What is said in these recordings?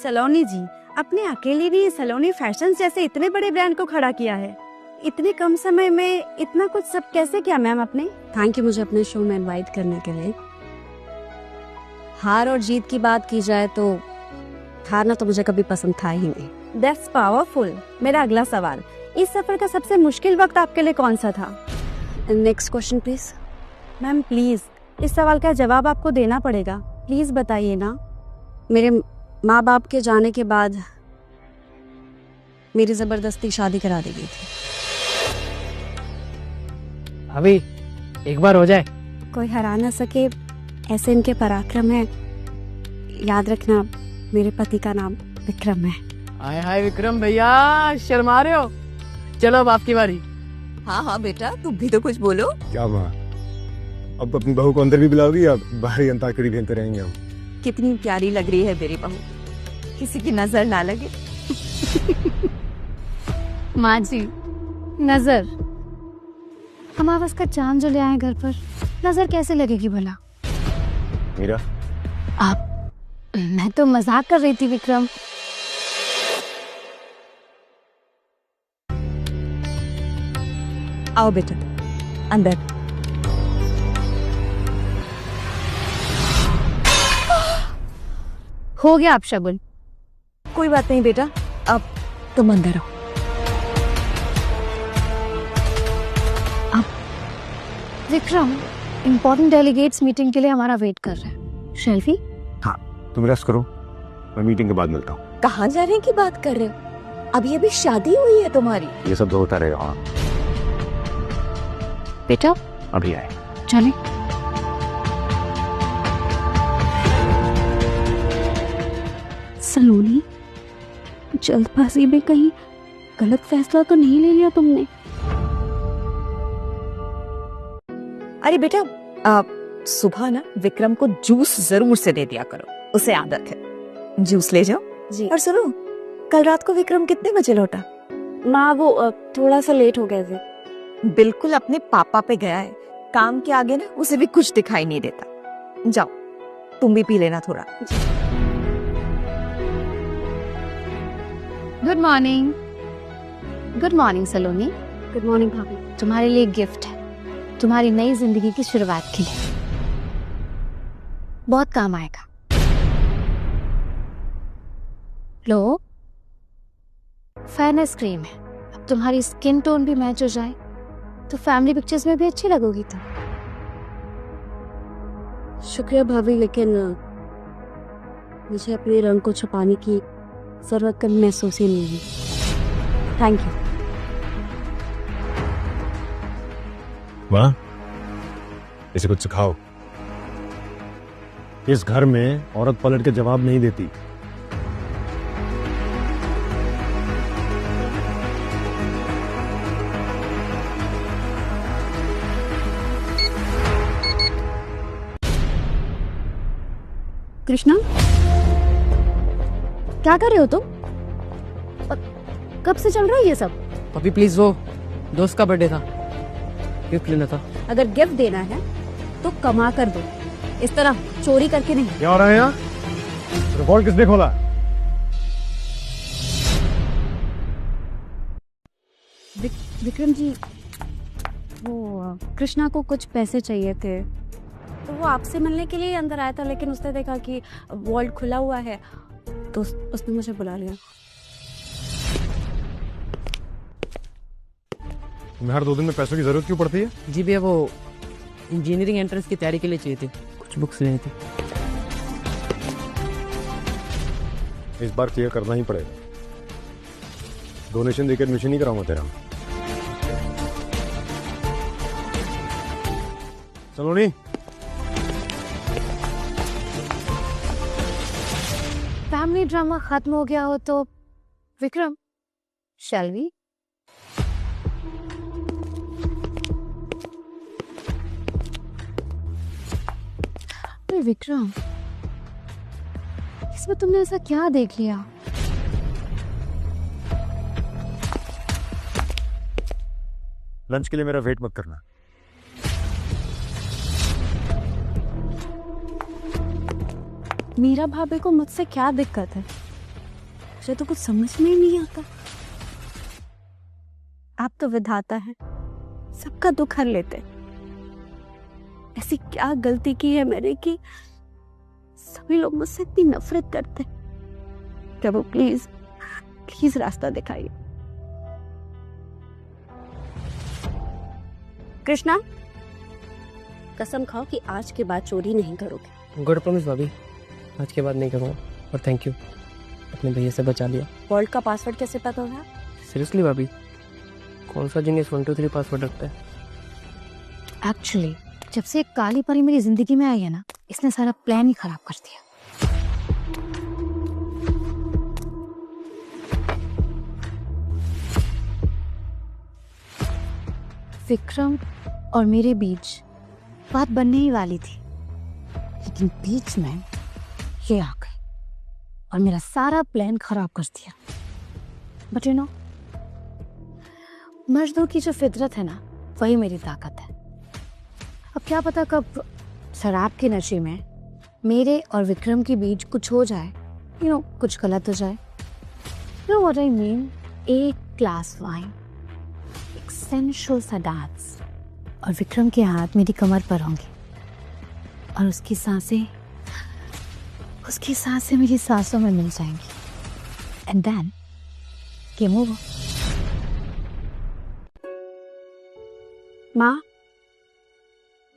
सलोनी जी, अपने अकेले ने सलोनी फैशन जैसे इतने बड़े ब्रांड को खड़ा किया है। इतने कम समय में इतना कुछ सब कैसे किया मैम आपने? थैंक यू मुझे अपने शो में इनवाइट करने के लिए। हार और जीत की बात की जाए तो हारना तो मुझे कभी पसंद था ही नहीं। That's powerful. मेरा अगला सवाल, इस सफर का सबसे मुश्किल वक्त आपके लिए कौन सा था? Next question please. Ma'am please, इस सवाल का जवाब आपको देना पड़ेगा, प्लीज बताइए ना। मेरे माँ बाप के जाने के बाद मेरी जबरदस्ती शादी करा दी गई थी। अभी एक बार हो जाए। कोई हरा ना सके ऐसे इनके पराक्रम है। याद रखना मेरे पति का नाम विक्रम है। हाय हाय विक्रम भैया, शर्मा रहे हो? चलो अब आपकी बारी। हाँ हाँ बेटा, तुम भी तो कुछ बोलो। क्या माँ, अब अपनी बहू को अंदर भी बुलाओगी या बाहर ही अंताक्षरी खेलते रहेंगे हम? कितनी प्यारी लग रही है मेरी बहू, किसी की नजर ना लगे। माँ जी, नजर अमावस का चांद जो ले आए घर पर, नजर कैसे लगेगी भला? मीरा, आप, मैं तो मजाक कर रही थी विक्रम। आओ बेटा अंदर। हो गया आप शगुन। कोई बात नहीं बेटा, अब तुम अंदर आओ। विक्रम, इम्पोर्टेंट डेलीगेट्स मीटिंग के लिए हमारा वेट कर रहे हैं। शेल्फी, तुम रेस्ट करो, मैं मीटिंग के बाद मिलता हूँ। कहाँ जाने की बात कर रहे हो? अभी अभी शादी हुई है तुम्हारी। ये सब तो होता रहेगा। हाँ, बेटा अभी आए। चलें। सलोनी, जल्दबाजी में कहीं गलत फैसला तो नहीं ले लिया तुमने? अरे बेटा, सुबह ना विक्रम को जूस जरूर से दे दिया करो, उसे आदत है। जूस ले जाओ। जी। और सुनो, कल रात को विक्रम कितने बजे लौटा? माँ वो थोड़ा सा लेट हो गए थे। बिल्कुल अपने पापा पे गया है। काम के आगे ना उसे भी कुछ दिखाई नहीं देता। जाओ तुम भी पी लेना थोड़ा। Good morning. गुड मॉर्निंग सलोनी। गुड मॉर्निंग भाभी। तुम्हारे लिए गिफ्ट है, तुम्हारी नई जिंदगी की शुरुआत के लिए। बहुत काम आएगा। लो, फेयरनेस क्रीम है। अब तुम्हारी स्किन टोन भी मैच हो जाए तो फैमिली पिक्चर्स में भी अच्छी लगोगी तुम। शुक्रिया भाभी, लेकिन मुझे अपने रंग को छुपाने की जरूरत कभी महसूस ही नहीं हुई। Thank you. वाह, इसे कुछ सिखाओ। इस घर में औरत पलट के जवाब नहीं देती। कृष्णा, क्या कर रहे हो तुम? कब से चल रहा है ये सब? अभी प्लीज, वो दोस्त का बर्थडे था, गिफ्ट लेना था। अगर गिफ्ट देना है तो कमा कर दो, इस तरह चोरी करके नहीं। क्या हो रहा है यहाँ? रिकॉर्ड किसने खोला? विक्रम जी, वो कृष्णा को कुछ पैसे चाहिए थे तो वो आपसे मिलने के लिए अंदर आया था, लेकिन उसने देखा कि वॉल्ट खुला हुआ है तो उसने मुझे बुला लिया। तुम्हें हर 2 दिन में पैसों की जरूरत क्यों पड़ती है? जी भैया, वो इंजीनियरिंग एंट्रेंस की तैयारी के लिए चाहिए थे, कुछ बुक्स लेनी थी। इस बार क्लियर करना ही पड़ेगा। डोनेशन देकर एडमिशन नहीं कराऊंगा तेरा। सलोनी, फैमिली ड्रामा खत्म हो गया हो तो विक्रम, शैल वी? विक्रम, इसमें तुमने ऐसा क्या देख लिया? लंच के लिए मेरा वेट मत करना। मीरा भाभी को मुझसे क्या दिक्कत है? मुझे तो कुछ समझ में ही नहीं आता। आप तो विधाता है, सबका दुख हर लेते। ऐसी क्या गलती की है मैंने कि सभी लोग मुझसे इतनी नफरत करते। प्रभु प्लीज प्लीज रास्ता दिखाइए। कृष्णा, कसम खाओ कि आज के बाद चोरी नहीं करोगे। गुड प्रॉमिस भाभी, आज के बाद नहीं करूँगा। और थैंक यू, अपने भैया से बचा लिया। वॉल्ट का पासवर्ड कैसे पता होगा? सीरियसली भाभी, कौन सा जीनियस 1 2 3 पासवर्ड रखता है? एक्चुअली जब से एक काली परी मेरी जिंदगी में आई है ना, इसने सारा प्लान ही खराब कर दिया। विक्रम और मेरे बीच बात बनने ही वाली थी, लेकिन बीच में ये आ गई और मेरा सारा प्लान खराब कर दिया। बट यू नो, मर्दों की जो फितरत है ना, वही मेरी ताकत है। अब क्या पता कब शराब के नशे में मेरे और विक्रम के बीच कुछ हो जाए, यू नो, कुछ गलत हो जाए। You know what I mean? एक ग्लास वाइन, एक सेंशुअल सा डांस, और विक्रम के हाथ मेरी कमर पर होंगे और उसकी सांसें मेरी सांसों में मिल जाएंगी। And then game over. माँ,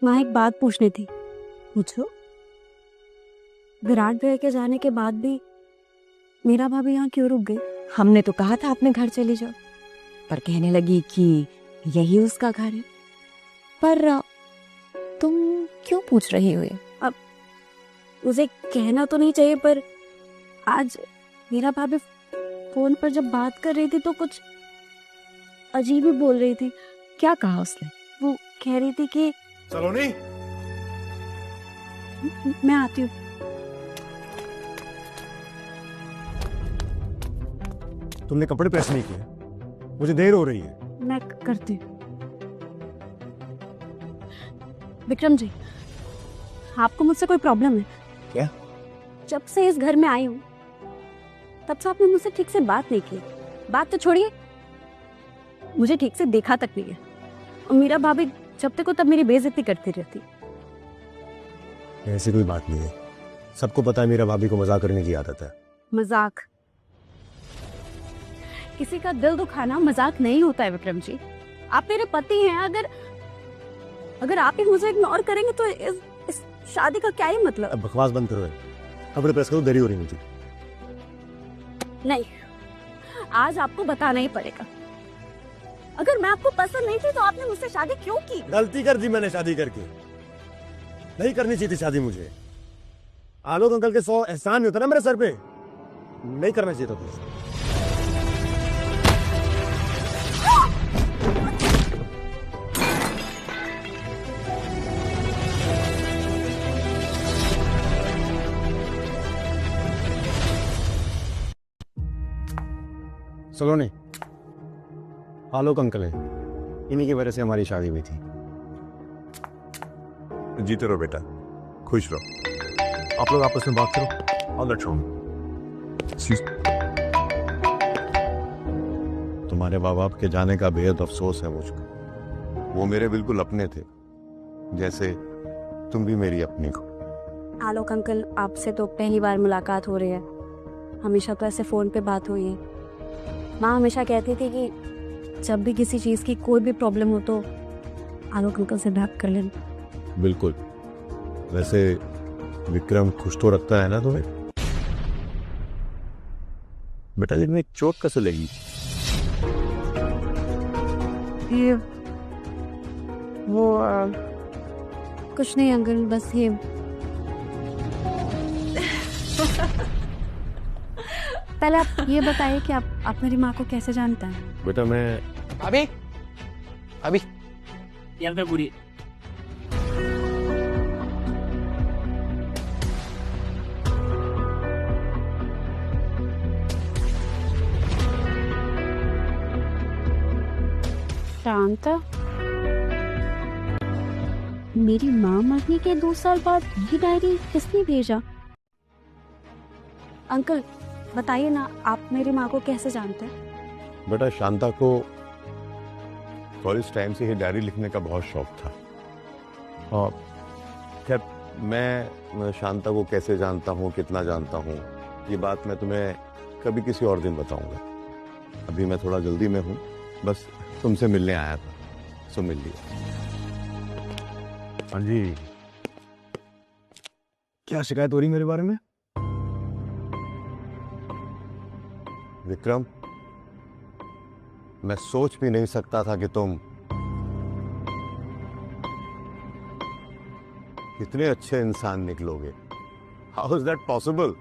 एक बात पूछनी थी। पूछो। विराट भैया के जाने के बाद भी मीरा भाभी यहाँ क्यों रुक गई? हमने तो कहा था अपने घर चली जाओ, पर कहने लगी कि यही उसका घर है। पर तुम क्यों पूछ रही हो? अब उसे कहना तो नहीं चाहिए, पर आज मीरा भाभी फोन पर जब बात कर रही थी तो कुछ अजीब ही बोल रही थी। क्या कहा उसने? वो कह रही थी कि सलोनी, मैं आती हूँ। तुमने कपड़े प्रेस नहीं किए, मुझे देर हो रही है। मैं करती हूँ। विक्रम जी, आपको मुझसे कोई प्रॉब्लम है क्या? जब से इस घर में आई हूँ तब से आपने मुझसे ठीक से बात नहीं की। बात तो छोड़िए, मुझे ठीक से देखा तक नहीं है। और मीरा भाभी जब तक हो तब मेरी बेइज्जती करती रहती। ऐसी कोई बात नहीं है, सबको पता है मेरा भाभी को मजाक करने की आदत है। मजाक? किसी का दिल दुखाना मजाक नहीं होता है विक्रम जी। आप मेरे पति हैं, अगर आप ही मुझे इग्नोर करेंगे तो इस शादी का क्या ही मतलब? अब बकवास बंद करो, कपड़े प्रेस करो, देरी हो रही मुझे। नहीं, आज आपको बताना ही पड़ेगा। अगर मैं आपको पसंद नहीं थी तो आपने मुझसे शादी क्यों की? गलती कर दी मैंने शादी करके, नहीं करनी चाहिए थी शादी मुझे। आलोक अंकल के 100 एहसान नहीं होता ना मेरे सर पे, नहीं करना चाहिए था तुझे। सलोनी, आलोक अंकल है, इन्हीं की वजह से हमारी शादी हुई थी। जीते रहो बेटा, खुश रहो। आप लोग आपस में बात करो। All that wrong. तुम्हारे माँ बाप के जाने का बेहद अफसोस है मुझको। वो मेरे बिल्कुल अपने थे, जैसे तुम भी मेरी अपनी को। आलोक अंकल, आपसे तो पहली बार मुलाकात हो रही है, हमेशा तो ऐसे फोन पे बात हुई है। माँ हमेशा कहती थी कि जब भी किसी चीज़ की कोई भी प्रॉब्लम हो तो आलोक अंकल से बात कर लेना। बिल्कुल। वैसे विक्रम खुश तो रखता है ना तुम्हें? बेटा दिन में एक चोट कैसे लगी? ये वो कुछ नहीं अंकल, बस ये पहले आप ये बताइए कि आप मेरी माँ को कैसे जानते हैं? बेटा मैं अभी यार मैं पूरी शांता, मेरी माँ मरने के 2 साल बाद ये डायरी किसने भेजा? अंकल बताइए ना, आप मेरी माँ को कैसे जानते हैं? बेटा शांता को कॉलेज टाइम से ही डायरी लिखने का बहुत शौक था। और खैर मैं शांता को कैसे जानता हूँ, कितना जानता हूँ, ये बात मैं तुम्हें कभी किसी और दिन बताऊंगा। अभी मैं थोड़ा जल्दी में हूँ, बस तुमसे मिलने आया था, सो मिल लिया। हाँ जी, क्या शिकायत हो रही मेरे बारे में? विक्रम, मैं सोच भी नहीं सकता था कि तुम कितने अच्छे इंसान निकलोगे। How is that possible?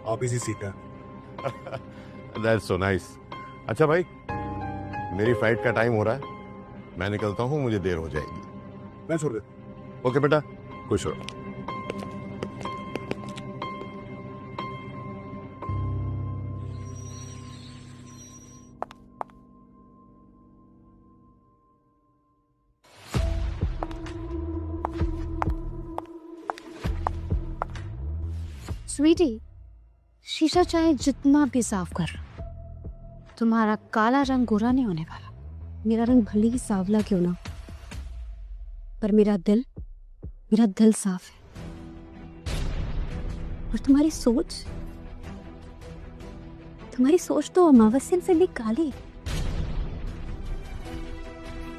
आप इसी सीट है। That's so nice. अच्छा भाई, मेरी फ्लाइट का टाइम हो रहा है, मैं निकलता हूँ, मुझे देर हो जाएगी। मैं छोड़ दे। ओके बेटा, खुश रहो। स्वीटी, शीशा चाहे जितना भी साफ कर, तुम्हारा काला रंग गोरा नहीं होने वाला। मेरा रंग भले ही सांवला क्यों ना, पर मेरा दिल साफ है। और तुम्हारी सोच तो अमावस्या से भी काली।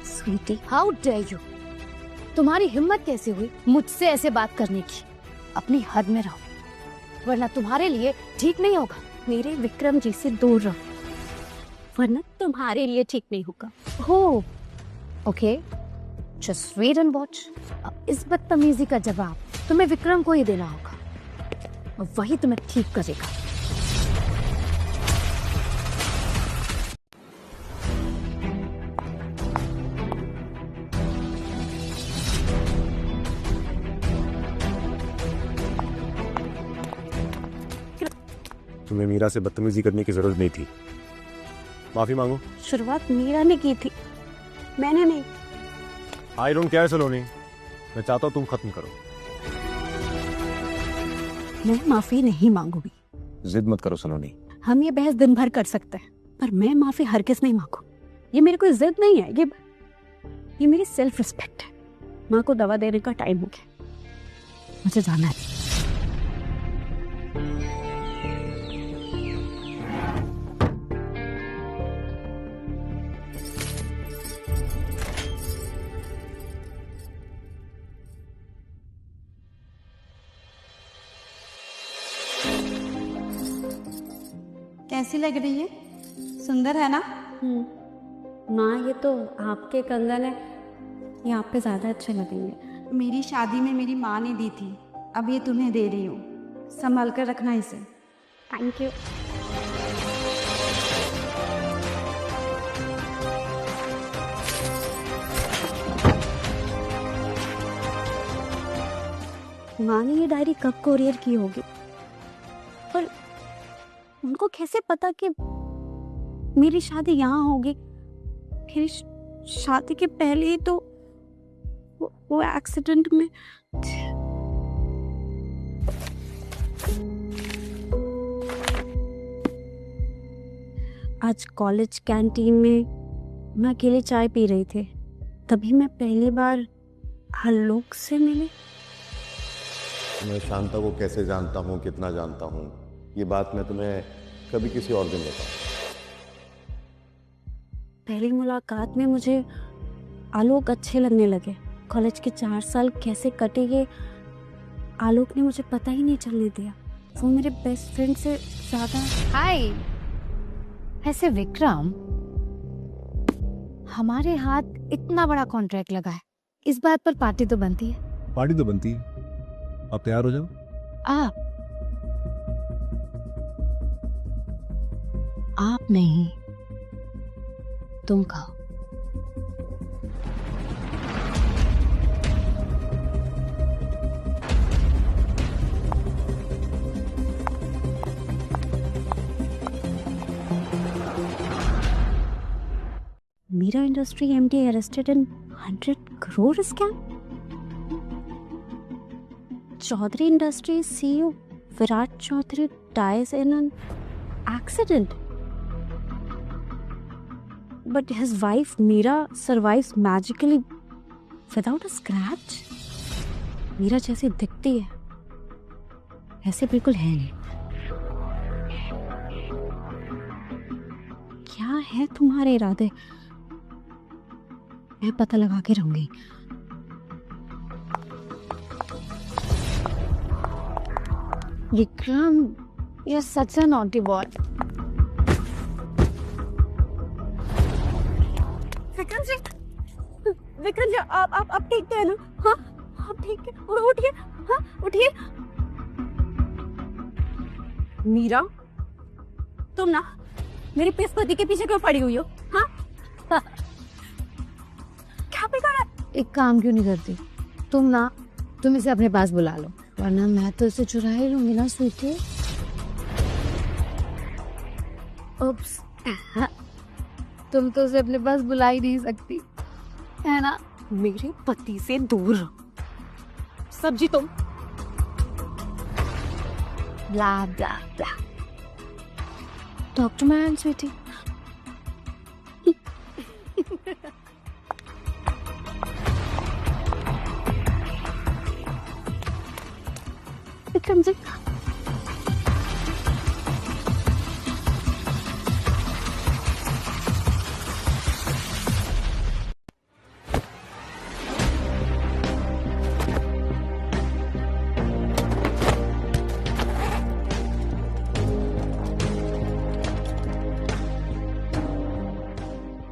Sweety, how dare you! तुम्हारी हिम्मत कैसे हुई मुझसे ऐसे बात करने की? अपनी हद में रहो, वरना तुम्हारे लिए ठीक नहीं होगा। मेरे विक्रम जी से दूर रहो, वरना तुम्हारे लिए ठीक नहीं होगा। हो, okay, just wait and watch. अब इस बदतमीजी का जवाब तुम्हें विक्रम को ही देना होगा, और वही तुम्हें ठीक करेगा। तुम्हें मीरा से बदतमीजी करने की जरूरत नहीं थी, माफी मांगो। शुरुआत मीरा ने की थी, मैंने नहीं। आई डोंट केयर सलोनी, मैं चाहता हूँ तुम खत्म करो। मैं माफी नहीं मांगूंगी। जिद मत करो सलोनी। हम ये बहस दिन भर कर सकते हैं, पर मैं माफी हरगिज नहीं मांगू। ये मेरी कोई जिद नहीं है, ये मेरी सेल्फ रिस्पेक्ट है। माँ को दवा देने का टाइम हो गया, मुझे जाना है। कैसी लग रही है? सुंदर है ना? माँ, ये तो आपके कंगन है, ये आप पे ज्यादा अच्छे लगेंगे। मेरी शादी में मेरी माँ ने दी थी, अब ये तुम्हें दे रही हूँ, संभाल कर रखना इसे। Thank you. माँ ने ये डायरी कब कोरियर की होगी, और उनको कैसे पता कि मेरी शादी यहाँ होगी? मेरी शादी के पहले ही तो वो एक्सीडेंट में। आज कॉलेज कैंटीन में मैं अकेले चाय पी रही थी, तभी मैं पहली बार आलोक से मिली। मैं शांता को कैसे जानता हूँ, कितना जानता हूँ, ये बात मैं तुम्हें कभी किसी और दिन बताऊँ। पहली मुलाकात में मुझे आलोक अच्छे लगने लगे। कॉलेज के 4 साल कैसे कटे ये आलोक ने मुझे पता ही नहीं चलने दिया। वो मेरे बेस्ट फ्रेंड से ज्यादा। हाय, ऐसे विक्रम, हमारे हाथ इतना बड़ा कॉन्ट्रैक्ट लगा है, इस बात पर पार्टी तो बनती है। पार्टी तो बनती है, आप तैयार हो जाओ। आप नहीं, तुम खाओ। Meera industry MD arrested in 100 crore scam. Chaudhary Industries CEO Virat Chaudhary dies in an accident. But his wife Meera survives magically without a scratch. Meera जैसी दिखती है ऐसे बिल्कुल है नहीं। क्या है तुम्हारे इरादे? मैं पता लगा के रहूंगी। Vikram, you're such a naughty boy. Vikram ji आप ठीक है ना? हाँ आप ठीक है? उठिए, हाँ उठिए। मीरा, तुम ना मेरे पति के पीछे क्यों पड़ी हुई हो? हाँ क्या बिगाड़ा? एक काम क्यों नहीं करती तुम इसे अपने पास बुला लो, वरना मैं तो इसे चुरा ही लूंगी ना स्वीटी। उप्स, तुम तो उसे अपने पास बुला ही नहीं सकती है ना। मेरे पति से दूर रहो। सब्जी तुम। Blah blah blah. Talk to my hand Sweety. Vikram ji,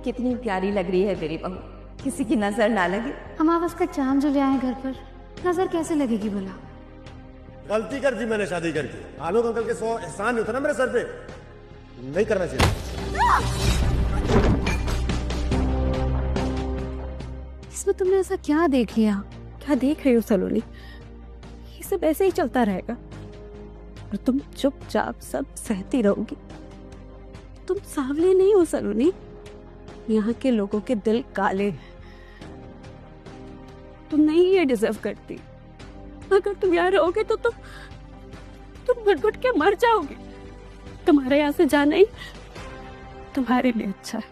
कितनी प्यारी लग रही है मेरी बहू, किसी की नजर ना लगे। अमावस का चांद जो ले आए घर पर, नजर कैसे लगेगी भला? गलती कर दी मैंने शादी करके। आलोक अंकल के 100 एहसान नहीं होता ना मेरे सर पे, नहीं करना चाहिए। इसमें तुमने ऐसा क्या देख लिया? क्या देख रही हो सलोनी? ये सब ऐसे ही चलता रहेगा और तुम चुपचाप सब सहती रहोगी। तुम सांवले नहीं हो सलोनी, यहाँ के लोगों के दिल काले हैं। तुम नहीं ये डिजर्व करती। अगर तुम यहाँ रहोगे तो तुम घुट-घुट के मर जाओगे। तुम्हारे यहाँ से जाना ही तुम्हारे लिए अच्छा है।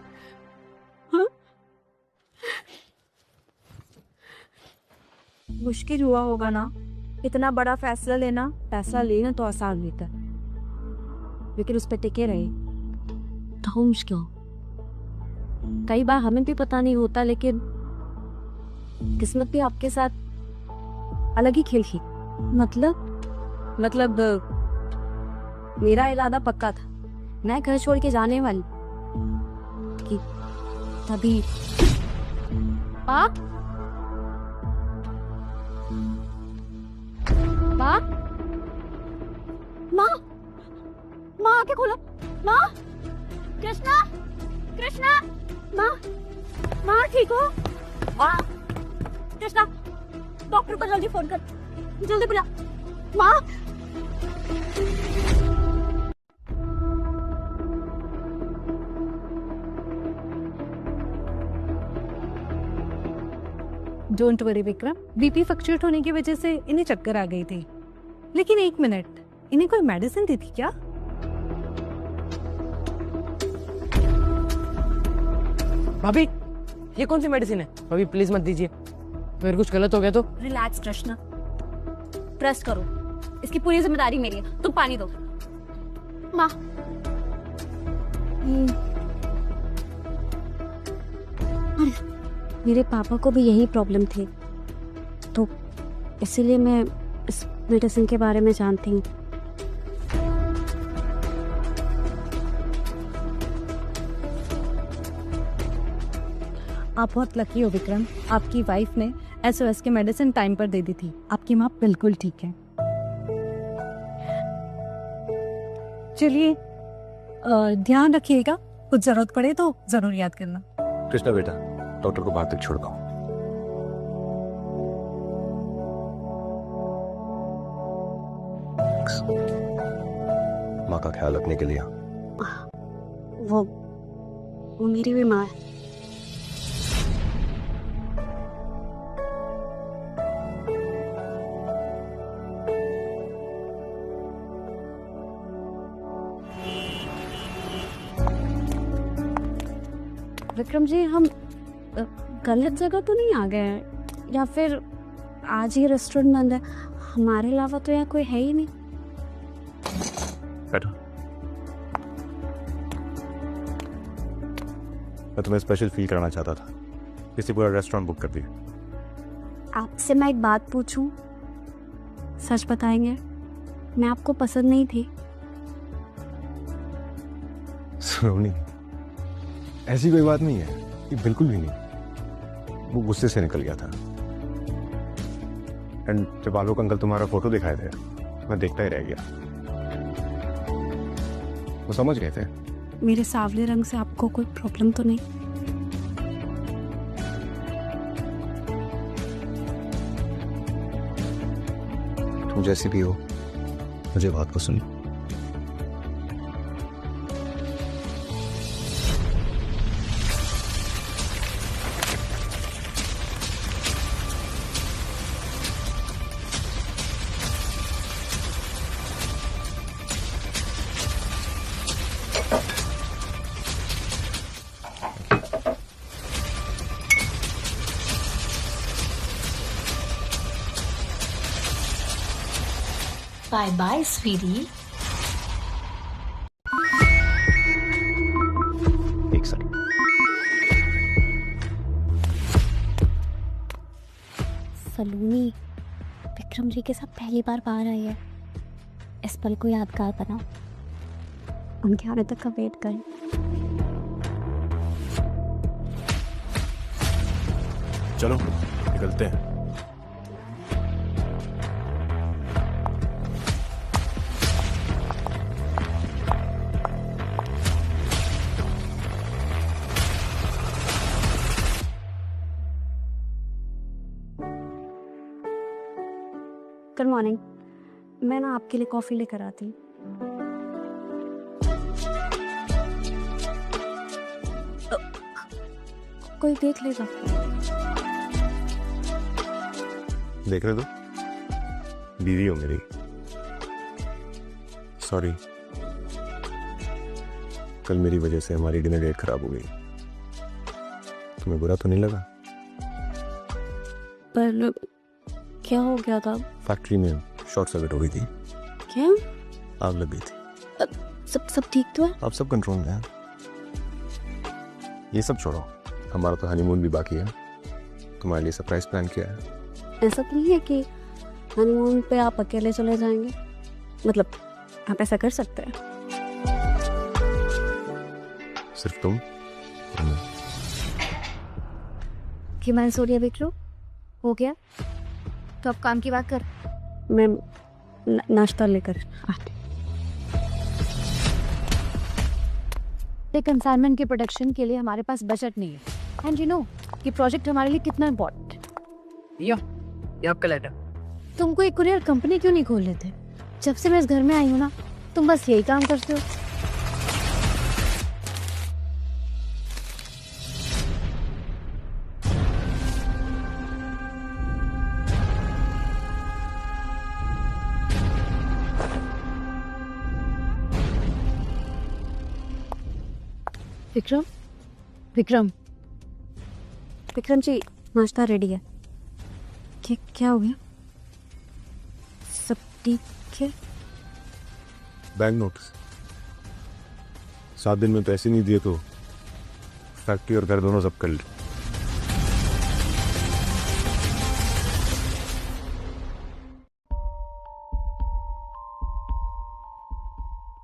हाँ? मुश्किल हुआ होगा ना, इतना बड़ा फैसला लेना। फैसला लेना तो आसान होता है, लेकिन उस पर टिके रहे तो मुश्किल। कई बार हमें भी पता नहीं होता, लेकिन किस्मत भी आपके साथ अलग ही खेल की। मतलब मेरा इरादा पक्का था, मैं घर छोड़ के जाने वाली कि तभी माँ माँ माँ माँ आके खोलो। माँ, कृष्णा कृष्णा, माँ माँ ठीक हो? माँ, कृष्णा डॉक्टर को जल्दी फोन कर, जल्दी बुला। माँ, don't worry Vikram, BP fluctuate होने की वजह से इन्हें चक्कर आ गई थी। लेकिन एक मिनट, इन्हें कोई मेडिसिन दी थी क्या? भाभी, ये कौन सी मेडिसिन है? भाभी प्लीज मत दीजिए, मेरे कुछ गलत हो गया तो। रिलैक्स कृष्णा, प्रेस करो, इसकी पूरी जिम्मेदारी मेरी है। तुम पानी दो। माँ, मेरे पापा को भी यही प्रॉब्लम थी, तो इसीलिए मैं इस मेडिसिन के बारे में जानती हूँ। आप बहुत लकी हो विक्रम, आपकी वाइफ ने SOS के मेडिसिन टाइम पर दे दी थी। आपकी माँ बिल्कुल ठीक है। चलिए, ध्यान रखिएगा, कुछ जरूरत पड़े तो जरूर याद करना। कृष्णा बेटा, डॉक्टर को बाहर तक छोड़ दो। माँ का ख्याल रखने के लिए। वो मेरी भी माँ है। विक्रम जी, हम गलत जगह तो नहीं आ गए हैं? या फिर आज ही रेस्टोरेंट बंद है? हमारे अलावा तो यहाँ कोई है ही नहीं। बैठो। मैं तुम्हें स्पेशल फील कराना चाहता था, इसलिए पूरा रेस्टोरेंट बुक कर दिया। आपसे मैं एक बात पूछूं, सच बताएंगे? मैं आपको पसंद नहीं थी। सलोनी, ऐसी कोई बात नहीं है, ये बिल्कुल भी नहीं। वो गुस्से से निकल गया था। एंड जब आलोक अंकल तुम्हारा फोटो दिखाए थे, मैं देखता ही रह गया। वो समझ गए थे। मेरे सांवले रंग से आपको कोई प्रॉब्लम तो नहीं? तुम जैसी भी हो, मुझे बात पसंद। Bye bye sweetie. एक सेकंड। सलोनी विक्रम जी के साथ पहली बार बाहर आई है। इस पल को यादगार बनाओ, उनके आने तक का वेट करें। चलो निकलते हैं। गुड मॉर्निंग, मैं ना आपके लिए कॉफ़ी लेकर आती हूँ। कोई देख लेगा। देख रहे तो बीवी हो मेरी। सॉरी, कल मेरी वजह से हमारी डिनर डेट खराब हो गई। तुम्हें बुरा तो नहीं लगा? पर क्या हो गया था? फैक्ट्री में शॉर्ट सर्किट हो गई थी। क्या? आग लग गई थी। सब ठीक तो है? अब सब कंट्रोल में है। ये सब छोड़ो, हमारा तो हनीमून भी बाकी है। तुम्हारे लिए सरप्राइज प्लान किया है। ऐसा तो नहीं है कि हनीमून पे आप अकेले चले जाएंगे? मतलब आप ऐसा कर सकते हैं? सिर्फ तुम और मैं। कि मैंने सो लिया विक्रम, हो गया तो अब काम की बात कर। मैं नाश्ता लेकर आती। कंसाइनमेंट के प्रोडक्शन के लिए हमारे पास बजट नहीं है। एंड यू नो कि प्रोजेक्ट हमारे लिए कितना इम्पोर्टेंट है। ये आपका लेटर। तुम कोई कुरियर कंपनी क्यों नहीं खोल लेते? जब से मैं इस घर में आई हूँ ना, तुम बस यही काम करते हो। विक्रम, विक्रम, विक्रम जी, नाश्ता रेडी है। क्या हो गया? सब ठीक है? बैंक नोटिस 7 दिन में पैसे नहीं दिए तो फैक्ट्री और घर दोनों सब कर ले।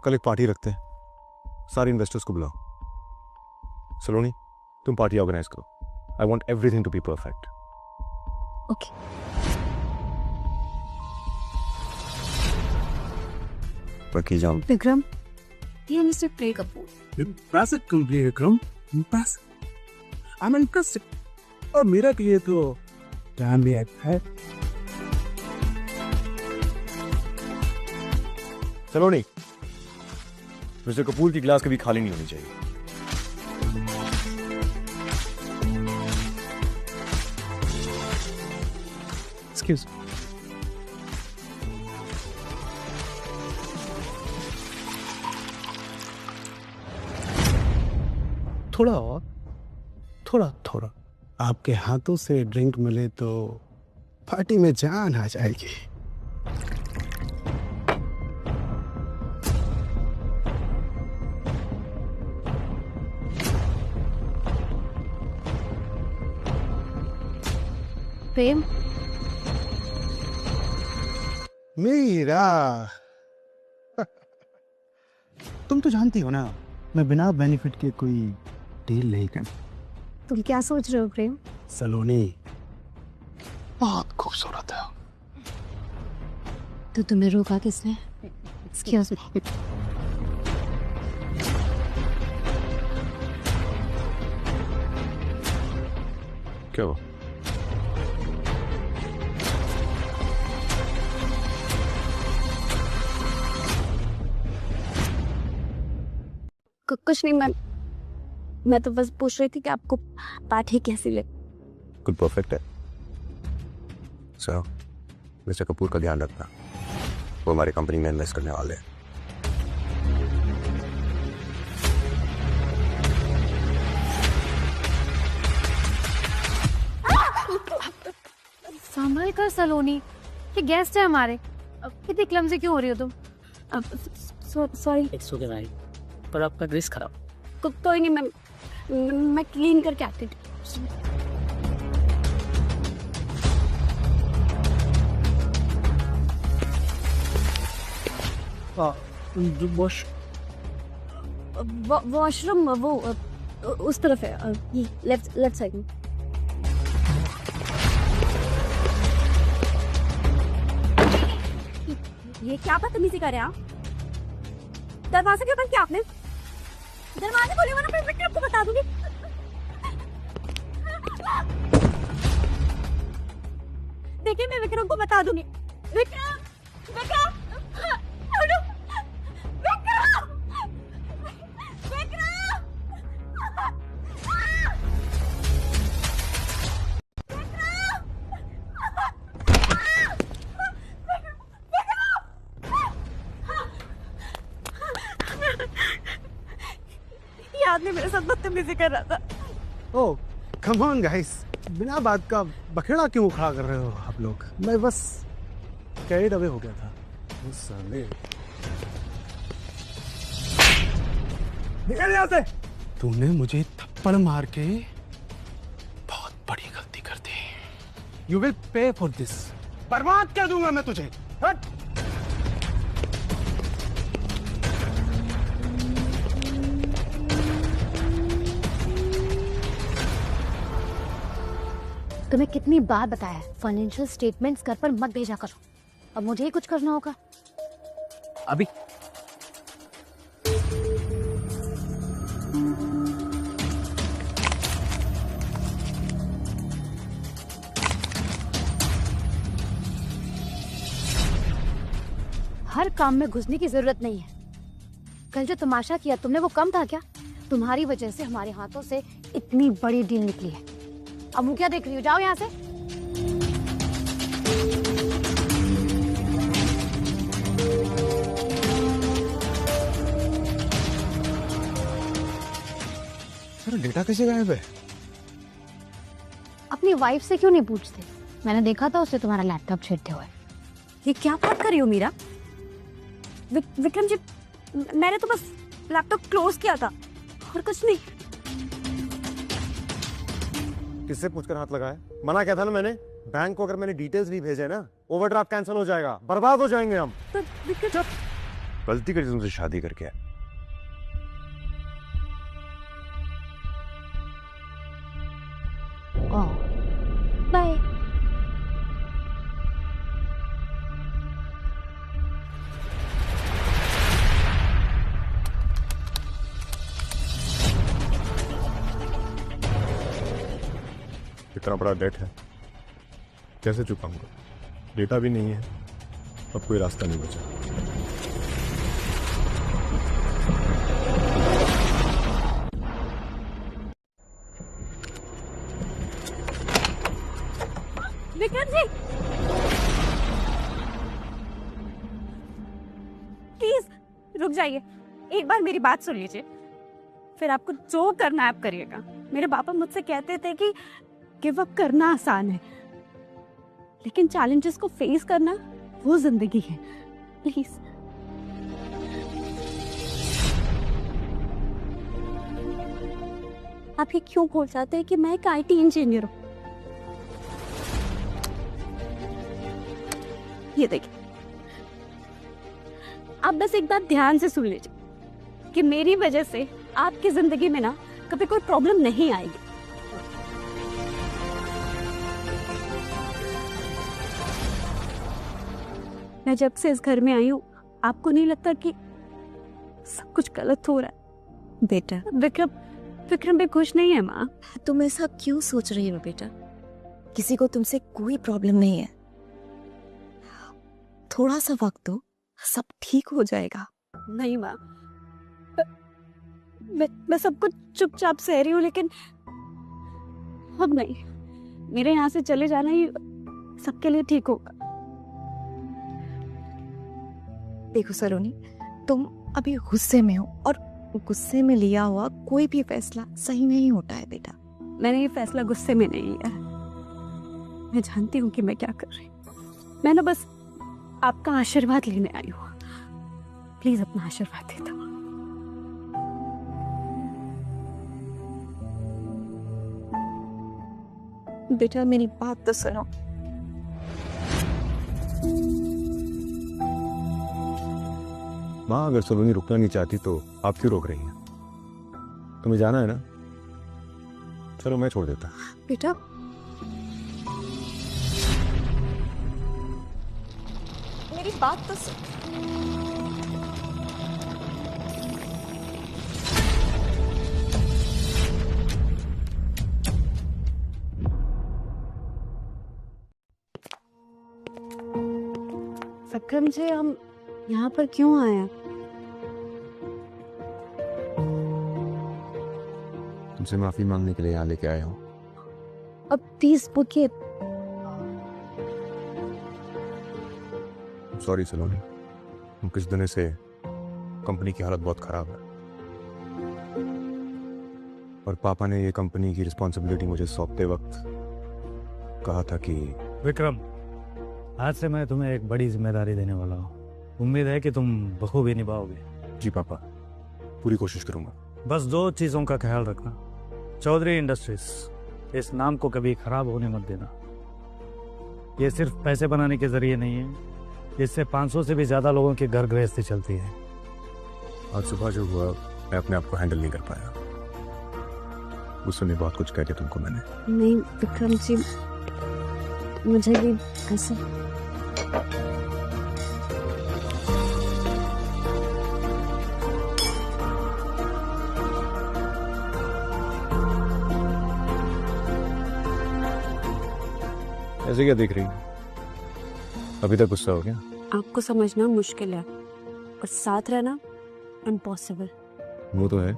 कल एक पार्टी रखते हैं, सारे इन्वेस्टर्स को बुलाओ। सलोनी, तुम पार्टी ऑर्गेनाइज करो। I want everything to be perfect. Okay. बाकी जाओ। विक्रम, ये मिस्टर प्रे Kapoor. Impressive company, Vikram. Impressive. I'm interested. और मेरा के लिए तो damn भी है। सलोनी, मिस्टर कपूर की ग्लास कभी खाली नहीं होनी चाहिए। Excuse me. थोड़ा और। थोड़ा थोड़ा आपके हाथों से ड्रिंक मिले तो पार्टी में जान आ जाएगी। प्रेम, मीरा तुम तो जानती हो ना मैं बिना बेनिफिट के कोई डील नहीं कर। तुम क्या सोच रहे हो प्रेम? सलोनी बहुत खूबसूरत है। तो तुम्हें रोका किसने? Excuse me. क्या हुआ? कुछ नहीं, मैं तो बस पूछ रही थी कि आपको पार्टी कैसी लगी। कुछ परफेक्ट है। सो मिस्टर कपूर का ध्यान रखना, वो हमारी कंपनी में इन्वेस्ट करने वाले हैं। संभल कर सलोनी, ये गेस्ट है हमारे। इतनी क्लमज़ी क्यों हो रही हो तुम? सॉरी। इट्स ओके भाई, पर आपका ड्रेस खराब। कोई नहीं, मैं क्लीन करके आती थी। वॉशरूम वो उस तरफ है, लेफ्ट साइड में। ये क्या बदतमीजी कर रहे हैं आप? दरवाजा क्यों बंद किया आपने? दरवाजा खोले वरना मैं विक्रम को बता दूंगी। देखिए मैं विक्रम को बता दूंगी। विक्रम, विक्रम, विक्रम, आदमी मेरे साथ बदतमीजी कर रहा था। ओह कम ऑन गाइस, बिना बात का बखेड़ा क्यों खड़ा कर रहे हो आप लोग? मैं बस कैरिड अवे हो गया था। निकल यहाँ से। तूने मुझे थप्पड़ मार के बहुत बड़ी गलती कर दी। You will pay for this. बर्बाद कर दूंगा मैं तुझे। हट। तुम्हें कितनी बार बताया है फाइनेंशियल स्टेटमेंट्स घर पर मत भेजा करो। अब मुझे ही कुछ करना होगा। अभी हर काम में घुसने की जरूरत नहीं है। कल जो तमाशा किया तुमने वो कम था क्या? तुम्हारी वजह से हमारे हाथों से इतनी बड़ी डील निकली है। अब मुझे क्या देख रही हो? जाओ यहाँ से। सर डेटा कैसे गायब है? अपनी वाइफ से क्यों नहीं पूछते? मैंने देखा था उससे तुम्हारा लैपटॉप छेड़ते हुए। ये क्या बात कर रही हो मीरा? विक्रम जी, मैंने तो बस लैपटॉप क्लोज किया था और कुछ नहीं। किससे पूछकर हाथ लगाया? मना किया था ना मैंने। बैंक को अगर मैंने डिटेल्स नहीं भेजे ना, ओवरड्राफ्ट कैंसिल हो जाएगा, बर्बाद हो जाएंगे हम। तो विक्रम गलती करी तुमसे शादी करके। बाय। इतना बड़ा डेट है, कैसे चुकाऊंगा? डेटा भी नहीं है, अब कोई रास्ता नहीं बचा। विक्रम जी, प्लीज रुक जाइए। एक बार मेरी बात सुन लीजिए। फिर आपको जो करना है आप करिएगा। मेरे पापा मुझसे कहते थे कि गिव अप करना आसान है, लेकिन चैलेंजेस को फेस करना वो जिंदगी है। प्लीज आप ये क्यों भूल जाते हैं कि मैं एक IT इंजीनियर हूँ? ये देखिए, आप बस एक बात ध्यान से सुन लीजिए कि मेरी वजह से आपकी जिंदगी में ना कभी कोई प्रॉब्लम नहीं आएगी। मैं जब से इस घर में आई हूँ, आपको नहीं लगता कि सब कुछ गलत हो रहा है? बेटा, विक्रम भी खुश नहीं है माँ। तुम ऐसा क्यों सोच रही हो बेटा? किसी को तुमसे कोई प्रॉब्लम नहीं है। थोड़ा सा वक्त दो, सब ठीक हो जाएगा। नहीं माँ, मैं सब कुछ चुपचाप सह रही हूँ, लेकिन अब नहीं। मेरे यहाँ से चले जाना ही सबके लिए ठीक होगा। देखो सलोनी, तुम अभी गुस्से में हो और गुस्से में लिया हुआ कोई भी फैसला सही नहीं होता है बेटा। मैंने ये फैसला गुस्से में नहीं लिया। मैं जानती हूँ कि मैं क्या कर रही हूँ। मैं ना बस आपका आशीर्वाद लेने आई हूँ। प्लीज अपना आशीर्वाद दे दो। बेटा मेरी बात तो सुनो। माँ, अगर सलोनी रुकना नहीं चाहती तो आप क्यों रोक रही हैं? तुम्हें जाना है ना? चलो मैं छोड़ देता। बेटा मेरी बात तो सुन। विक्रम जी, हम यहाँ पर क्यों आए हैं? तुमसे माफी मांगने के लिए यहाँ लेके आया हूँ। अब प्लीज बुकिए। सॉरी सलोनी, कुछ दिनों से कंपनी की हालत बहुत खराब है और पापा ने ये कंपनी की रिस्पॉन्सिबिलिटी मुझे सौंपते वक्त कहा था कि विक्रम, आज से मैं तुम्हें एक बड़ी जिम्मेदारी देने वाला हूँ। उम्मीद है कि तुम बखूबी निभाओगे। जी पापा, पूरी कोशिश करूंगा। बस 2 चीजों का ख्याल रखना। चौधरी इंडस्ट्रीज, इस नाम को कभी खराब होने मत देना। ये सिर्फ पैसे बनाने के जरिए नहीं है, इससे 500 से भी ज्यादा लोगों की घर गृहस्थी चलती है। आज सुबह जो हुआ, मैं अपने आप को हैंडल नहीं कर पाया। गुस्से में बहुत कुछ कह दिया तुमको मैंने। नहीं विक्रम जी, मुझे भी ऐसा ऐसे क्या देख रही हो? अभी तक गुस्सा हो गया? आपको समझना मुश्किल है और साथ रहना इम्पॉसिबल। वो तो है,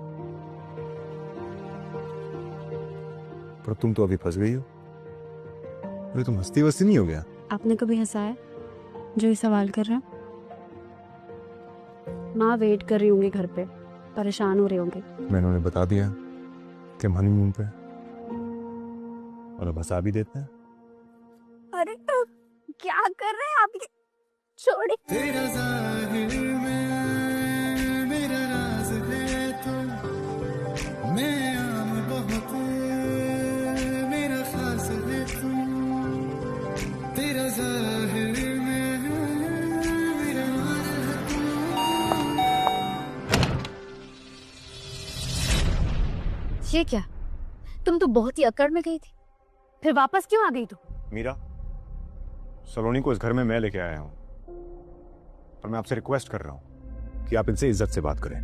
पर तुम तो अभी फंस गई हो। अरे तुम हंसती वस्ती नहीं हो गया? आपने कभी हंसाया जो ये सवाल कर रहा? माँ वेट कर रही होंगी घर पे, परेशान हो रहे होंगे। मैंने उन्हें बता दिया कि हम हनीमून पे, और अब हंसा भी देते हैं। अरे क्या कर रहे हैं आप? ये छोड़े। तेरा ज़ाहिर में मेरा राज है तू, मैं आम बहुत मेरा खास है तू। तेरा ज़ाहिर में मेरा राज है तू। ये क्या? तुम तो बहुत ही अकड़ में गई थी, फिर वापस क्यों आ गई तू? मीरा, सलोनी को इस घर में मैं लेके आया हूं और मैं आपसे रिक्वेस्ट कर रहा हूं कि आप इनसे इज्जत से बात करें।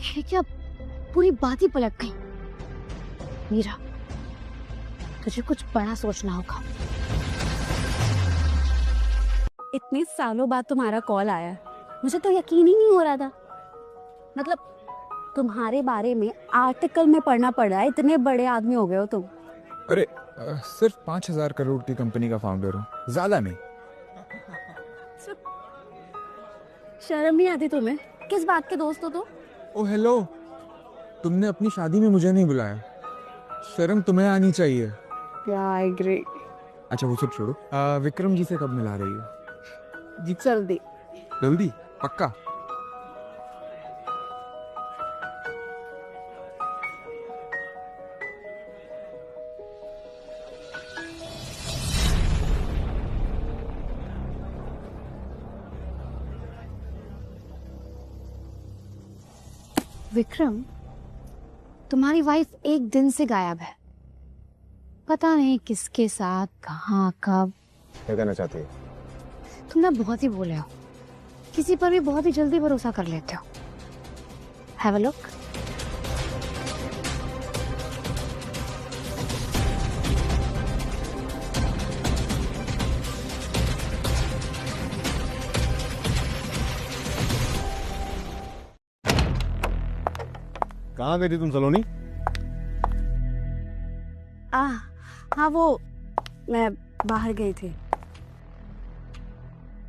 ये क्या, पूरी बात ही पलट गई। मीरा, तुझे कुछ बड़ा सोचना होगा। इतने सालों बाद तुम्हारा कॉल आया है, मुझे तो यकीन ही नहीं हो रहा था। मतलब तुम्हारे बारे में आर्टिकल में पढ़ना पड़ रहा है, इतने बड़े आदमी हो गए हो तुम। अरे सिर्फ 5,000 करोड़ की कंपनी का फाउंडर हूँ, ज्यादा नहीं। शर्म नहीं आती तुम्हें? किस बात के दोस्त हो तुम? ओ हेलो, तुमने अपनी शादी में मुझे नहीं बुलाया, शर्म तुम्हें आनी चाहिए। I agree. अच्छा वो सब छोड़ो, विक्रम जी से कब मिला रही हो? जल्दी। जल्दी? पक्का? विक्रम, तुम्हारी वाइफ एक दिन से गायब है, पता नहीं किसके साथ, कहाँ, कब। क्या कहना चाहती है? तुम ना बहुत ही बोले हो, किसी पर भी बहुत ही जल्दी भरोसा कर लेते हो। Have a look. कहाँ गई थी तुम सलोनी? हाँ वो मैं बाहर गई थी।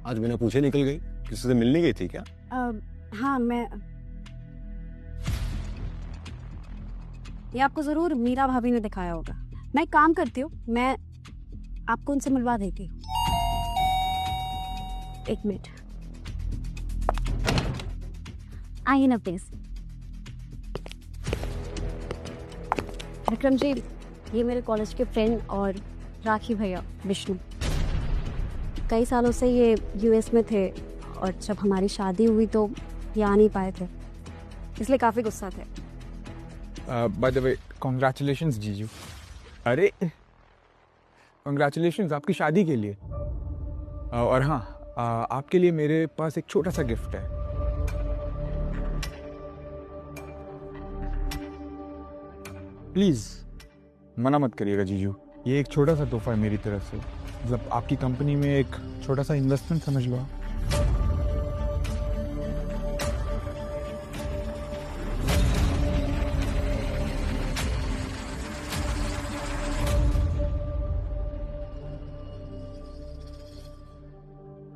आज बिना पूछे निकल गई? किसी से मिलने गई थी क्या? हाँ मैं, ये आपको जरूर मीरा भाभी ने दिखाया होगा। मैं एक काम करती हूँ, मैं आपको उनसे मिलवा देती हूँ। एक मिनट, आइए ना प्लीज। विक्रम जी, ये मेरे कॉलेज के फ्रेंड और राखी भैया विष्णु। कई सालों से ये यूएस में थे और जब हमारी शादी हुई तो ये आ नहीं पाए थे, इसलिए काफ़ी गुस्सा थे। बाय द वे, कॉन्ग्रेचुलेशंस जीजू। अरे कॉन्ग्रेचुलेशंस आपकी शादी के लिए। और हाँ, आपके लिए मेरे पास एक छोटा सा गिफ्ट है। प्लीज मना मत करिएगा जीजू, ये एक छोटा सा तोहफा है मेरी तरफ से। मतलब आपकी कंपनी में एक छोटा सा इन्वेस्टमेंट समझ लो।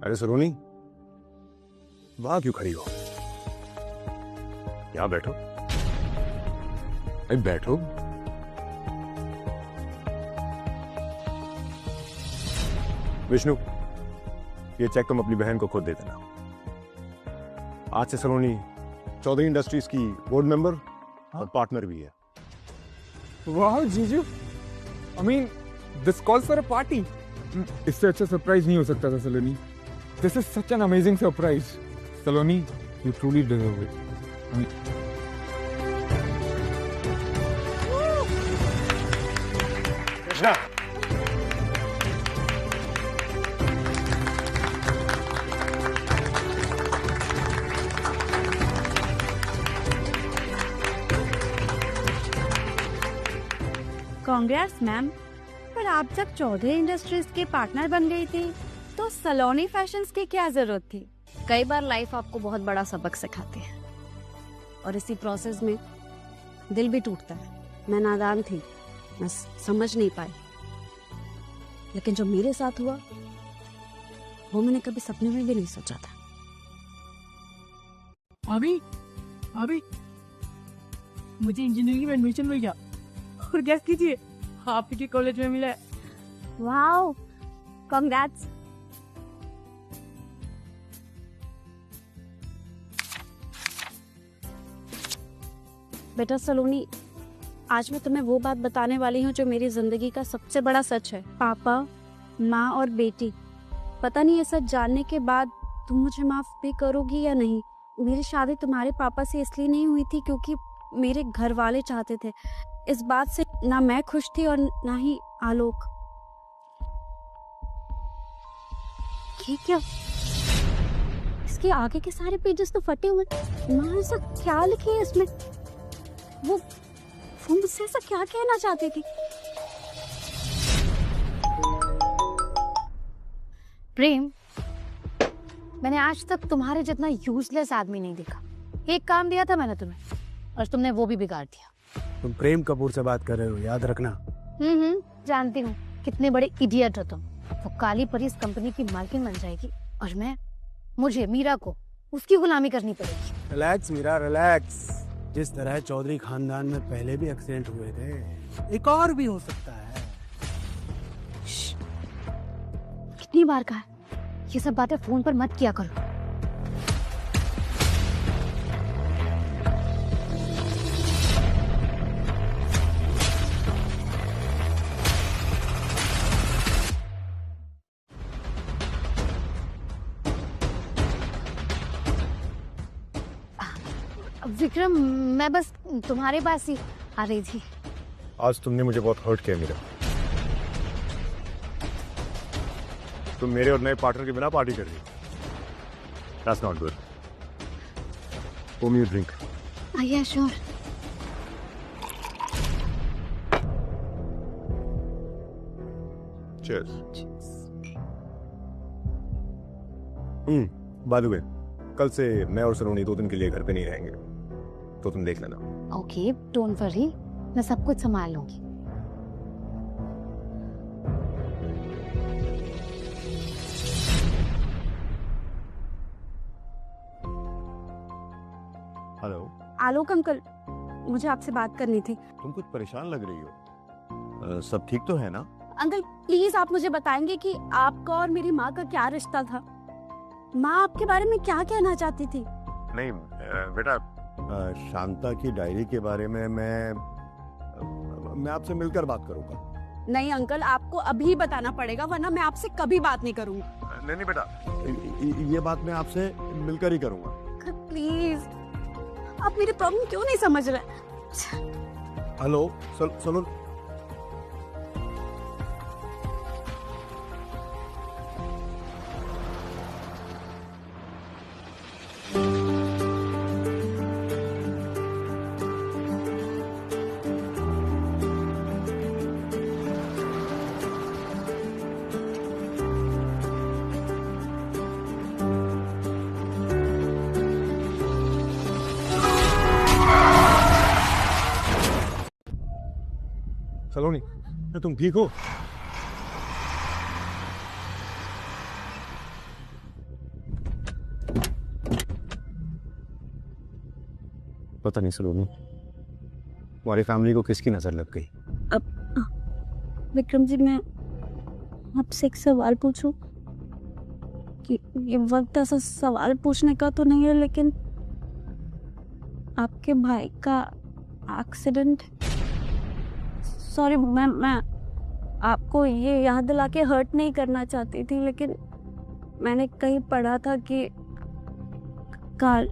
अरे सलोनी, वहां क्यों खड़ी हो? यहां बैठो। अरे बैठो। विष्णु, ये चेक तुम अपनी बहन को खुद दे देना। आज से सलोनी चौधरी इंडस्ट्रीज की बोर्ड मेंबर और पार्टनर भी है। वाह जीजू, I mean this calls for a party. इससे अच्छा सरप्राइज नहीं हो सकता था Saloni. This is such an amazing surprise. Saloni, you truly deserve it. Krishna, congrats ma'am, पर आप जब चौधरी इंडस्ट्रीज के पार्टनर बन गई थी तो सलोनी फैशंस की क्या जरूरत थी? कई बार लाइफ आपको बहुत बड़ा सबक सिखाती है और इसी प्रोसेस में दिल भी टूटता है। मैं नादान थी, मैं समझ नहीं पाई, लेकिन जो मेरे साथ हुआ वो मैंने कभी सपने में भी नहीं सोचा था। अभी मुझे इंजीनियरिंग में एडमिशन मिल गया और गैस कीजिए, आप ही के कॉलेज में मिला है। Wow, congrats. बेटा सलोनी, आज मैं तुम्हें वो बात बताने वाली हूँ जो मेरी जिंदगी का सबसे बड़ा सच है। पापा, माँ और बेटी, पता नहीं ये सच जानने के बाद तुम मुझे माफ भी करोगी या नहीं। मेरी शादी तुम्हारे पापा से इसलिए नहीं हुई थी क्योंकि मेरे घर वाले चाहते थे। इस बात से ना मैं खुश थी और ना ही आलोक। ये क्या? इसके आगे के सारे पेजेस तो फटे हुए। माँ ऐसा क्या लिखी है इसमें? वो मुझसे ऐसा क्या कहना चाहती थी? प्रेम, मैंने आज तक तुम्हारे जितना यूजलेस आदमी नहीं देखा। एक काम दिया था मैंने तुम्हें और तुमने वो भी बिगाड़ दिया। तुम प्रेम कपूर से बात कर रहे हो, याद रखना। जानती हूँ कितने बड़े इडियट हो तुम। वो काली परी इस कंपनी की मालकिन बन जाएगी और मुझे मीरा को उसकी गुलामी करनी पड़ेगी। Relax Meera relax. जिस तरह चौधरी खानदान में पहले भी एक्सीडेंट हुए थे, एक और भी हो सकता है। कितनी बार कहा है, ये सब बातें फोन पर मत किया करो। विक्रम, मैं बस तुम्हारे पास ही आ रही थी। आज तुमने मुझे बहुत हर्ट किया मीरा। तुम मेरे और नए पार्टनर के बिना पार्टी कर रही हो। That's not good. Pour me a drink. Yeah, sure. Cheers. By the way, कल से मैं और सलोनी 2 दिन के लिए घर पे नहीं रहेंगे, तो तुम देख लेना। ओके, डोंट वरी, मैं सब कुछ संभाल लूंगी। हेलो आलोक अंकल, मुझे आपसे बात करनी थी। तुम कुछ परेशान लग रही हो। सब ठीक तो है ना? अंकल प्लीज आप मुझे बताएंगे कि आपका और मेरी माँ का क्या रिश्ता था। माँ आपके बारे में क्या कहना चाहती थी? नहीं बेटा, शांता की डायरी के बारे में मैं आपसे मिलकर बात करूंगा। नहीं अंकल, आपको अभी बताना पड़ेगा, वरना मैं आपसे कभी बात नहीं करूंगा। नहीं बेटा, ये बात मैं आपसे मिलकर ही करूंगा। प्लीज, आप मेरी प्रॉब्लम क्यों नहीं समझ रहे? हेलो सलोनी। सलोनी, तुम ठीक हो? पता नहीं सलोनी, हमारी फैमिली को किसकी नजर लग गई। अब विक्रम जी, मैं आपसे एक सवाल पूछूं? कि ये वक्त ऐसा सवाल पूछने का तो नहीं है, लेकिन आपके भाई का एक्सीडेंट, सॉरी, मैं आपको ये याद दिला के हर्ट नहीं करना चाहती थी, लेकिन मैंने कहीं पढ़ा था कि कार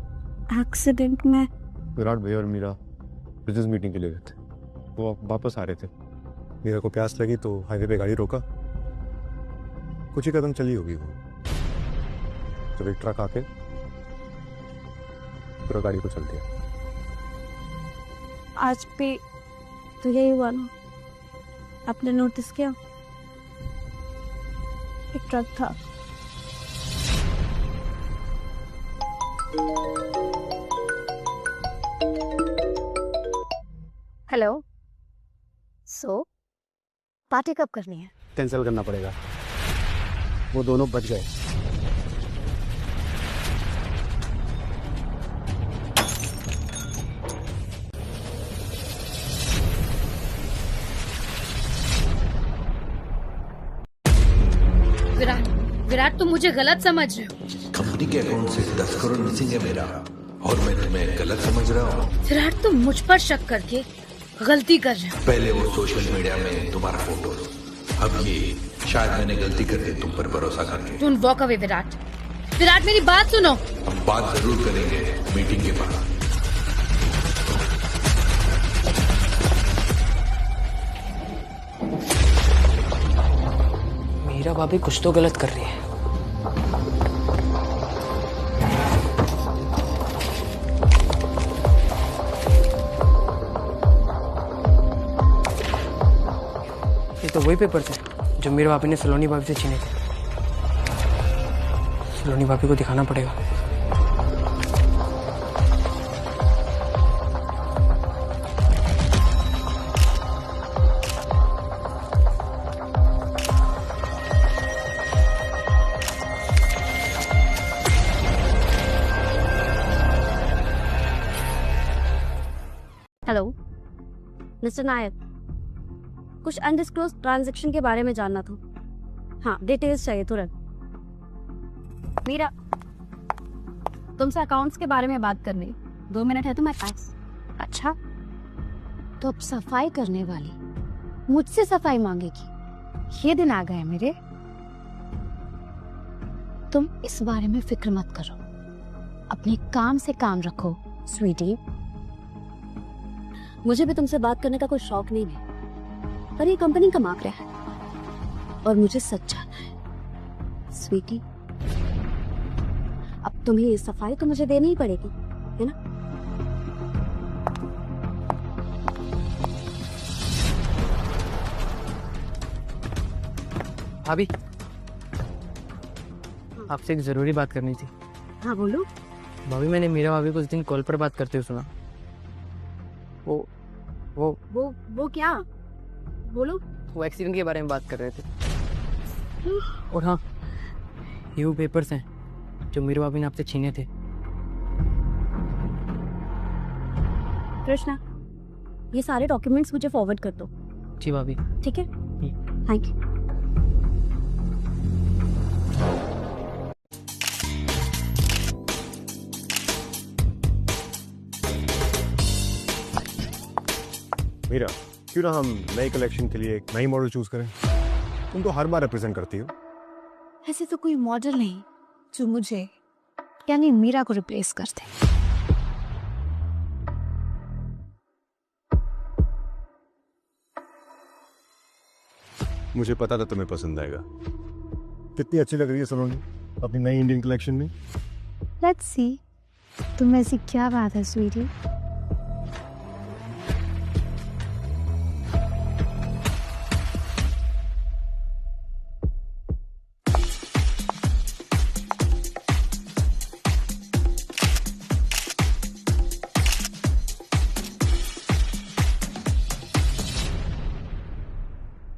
एक्सीडेंट में विराट भैया और मीरा बिजनेस मीटिंग के लिए गए थे। वो वापस आ रहे थे। मीरा को प्यास लगी तो हाईवे पे गाड़ी रोका। कुछ ही कदम चली होगी वो, जब एक ट्रक आके पूरा गाड़ी को चल दिया। आज भी तो यही हुआ ना? आपने नोटिस किया? एक ट्रक था। हेलो, सो पार्टी कब करनी है? कैंसिल करना पड़ेगा, वो दोनों बच गए। विराट, तुम मुझे गलत समझ रहे हो। कंपनी के अकाउंट से 10 करोड़ मिसिंग है मेरा, और मैं तुम्हें गलत समझ रहा हूँ। विराट, तुम मुझ पर शक करके गलती कर रहे हो। पहले वो सोशल मीडिया में तुम्हारा फोटो, अब ये शायद मैंने गलती कर दी तुम पर भरोसा करके। Don't walk away Virat. Virat, मेरी बात सुनो। हम बात जरूर करेंगे मीटिंग के बाद। मीरा भाभी कुछ तो गलत कर रही है। ये तो वही पेपर्स हैं जो मीरा भाभी ने सलोनी भाभी से छीने थे। सलोनी भाभी को दिखाना पड़ेगा। हेलो मिस्टर नायर, कुछ अनडिस्क्लोज ट्रांजैक्शन के बारे में जानना था। हाँ, डिटेल्स चाहिए तुरंत। मीरा, तुमसे अकाउंट्स के बारे में बात करनी, 2 मिनट है तुम्हारे पास? अच्छा, तो अब सफाई करने वाली मुझसे सफाई मांगेगी? ये दिन आ गए मेरे। तुम इस बारे में फिक्र मत करो, अपने काम से काम रखो स्वीटी। मुझे भी तुमसे बात करने का कोई शौक नहीं है, पर ये कंपनी का मामला है और मुझे सच जानना है स्वीटी। अब तुम्हें ये सफाई तो मुझे देनी ही पड़ेगी, है ना? भाभी, आपसे एक जरूरी बात करनी थी। हाँ बोलो। भाभी, मैंने मीरा भाभी को उस दिन कॉल पर बात करते हुए सुना। वो क्या? बोलो। वो एक्सीडेंट के बारे में बात कर रहे थे। और हाँ, ये वो पेपर्स हैं जो मीरा भाभी ने आपसे छीने थे। कृष्णा, ये सारे डॉक्यूमेंट्स मुझे फॉरवर्ड कर दो। जी भाभी। ठीक है, थैंक यू। मीरा, क्यों ना हम नई कलेक्शन के लिए एक नई मॉडल चूज करें? तुम तो हर बार रिप्रेजेंट करती हो। ऐसे तो कोई मॉडल नहीं जो मुझे यानी मीरा को रिप्लेस कर दे। मुझे पता था तुम्हें पसंद आएगा। कितनी अच्छी लग रही है सलोनी अपनी नई इंडियन कलेक्शन में। लेट्स सी, तुम ऐसी क्या बात है स्वीटी?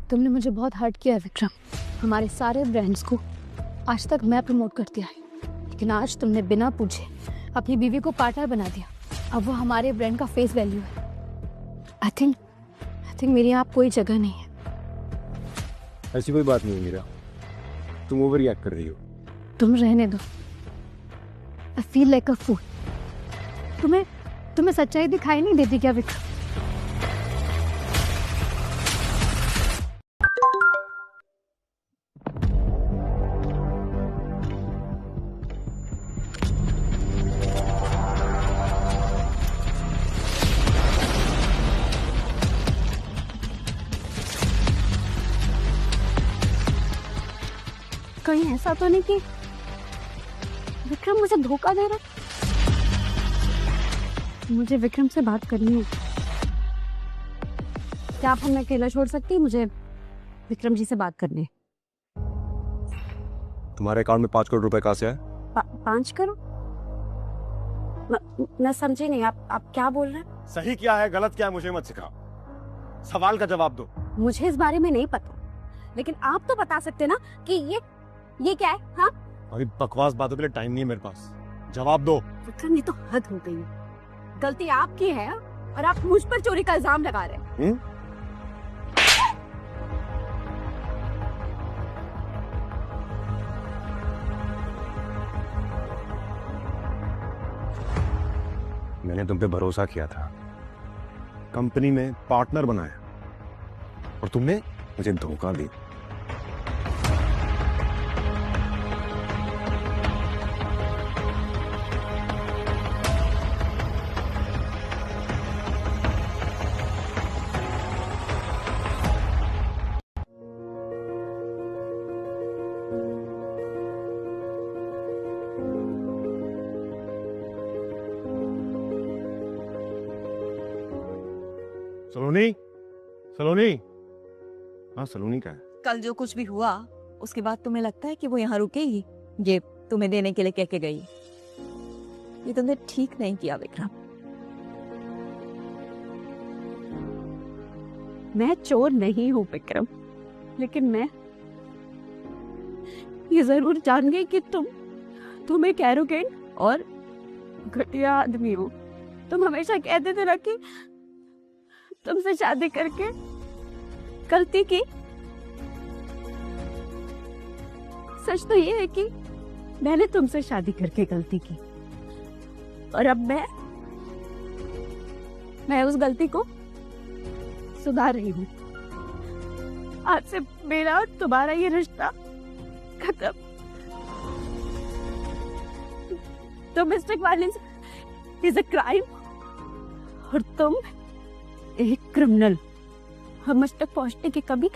तुमने मुझे बहुत हर्ट किया है विक्रम। हमारे सारे ब्रांड्स को आज तक मैं प्रमोट करती आई, लेकिन आज तुमने बिना पूछे अपनी बीवी को पार्टनर बना दिया। अब वो हमारे ब्रांड का फेस वैल्यू है। आई थिंक मेरी यहाँ कोई जगह नहीं है। ऐसी कोई बात नहीं है मीरा, तुम ओवर रिएक्ट कर रही हो। तुम रहने दो। आई फील लाइक अ फूल। तुम्हें सच्चाई दिखाई नहीं देती क्या विक्रम? कहीं ऐसा तो नहीं कि विक्रम मुझे धोखा दे रहा? मुझे विक्रम से बात करनी है। क्या आप हमें अकेला छोड़ सकती? मुझे विक्रम जी से बात करनी है। तुम्हारे अकाउंट में 5 करोड़ रुपए कहाँ से आए? 5 करोड़? मैं समझी नहीं, आप क्या बोल रहे हैं? सही क्या है गलत क्या है मुझे मत सिखाओ, सवाल का जवाब दो। मुझे इस बारे में नहीं पता, लेकिन आप तो बता सकते ना कि ये क्या है? हाँ, अभी बकवास बातों के लिए टाइम नहीं है मेरे पास, जवाब दो। विक्रम, ये तो हद हो गई है। गलती आपकी है और आप मुझ पर चोरी का इल्जाम लगा रहे हैं। मैंने तुम पे भरोसा किया था, कंपनी में पार्टनर बनाया, और तुमने मुझे धोखा दिया। सलोनी, सलोनी, हाँ सलोनी का है। कल जो कुछ भी हुआ उसके बाद तुम्हें लगता है कि वो यहाँ रुकेगी? ये तुम्हें देने के लिए कह के गई। ये तुमने ठीक नहीं किया विक्रम। मैं चोर नहीं हूँ विक्रम, लेकिन मैं ये जरूर जान गई कि तुम एक एरोगेंट और घटिया आदमी हो। तुम हमेशा कहते थे ना कि तुमसे शादी करके गलती की। सच तो ये है कि मैंने तुमसे शादी करके गलती की और अब मैं उस गलती को सुधार रही हूँ। आज से मेरा और तुम्हारा ये रिश्ता खत्म। Domestic violence is a crime और तुम एक क्रिमिनल। हम मुझ तक पहुंचने की कभी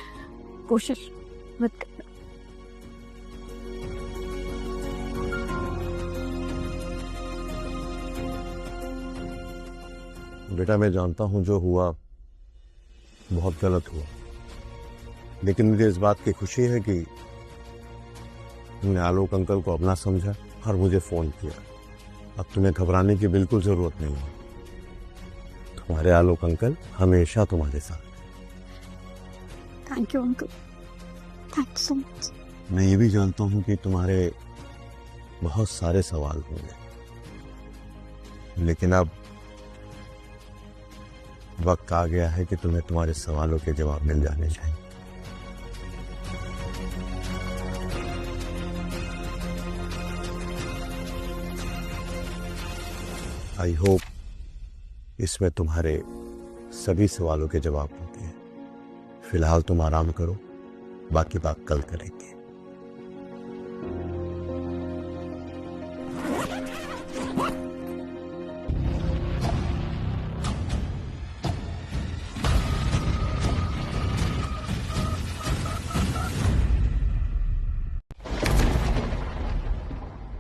कोशिश मत करना। बेटा मैं जानता हूं जो हुआ बहुत गलत हुआ, लेकिन मुझे इस बात की खुशी है कि तुमने आलोक अंकल को अपना समझा और मुझे फोन किया। अब तुम्हें घबराने की बिल्कुल जरूरत नहीं है। तुम्हारे आलोक अंकल हमेशा तुम्हारे साथ। Thank you uncle, thank you so much. मैं ये भी जानता हूं कि तुम्हारे बहुत सारे सवाल होंगे, लेकिन अब वक्त आ गया है कि तुम्हें तुम्हारे सवालों के जवाब मिल जाने चाहिए। आई होप इसमें तुम्हारे सभी सवालों के जवाब होते हैं। फिलहाल तुम आराम करो, बाकी बात कल करेंगे।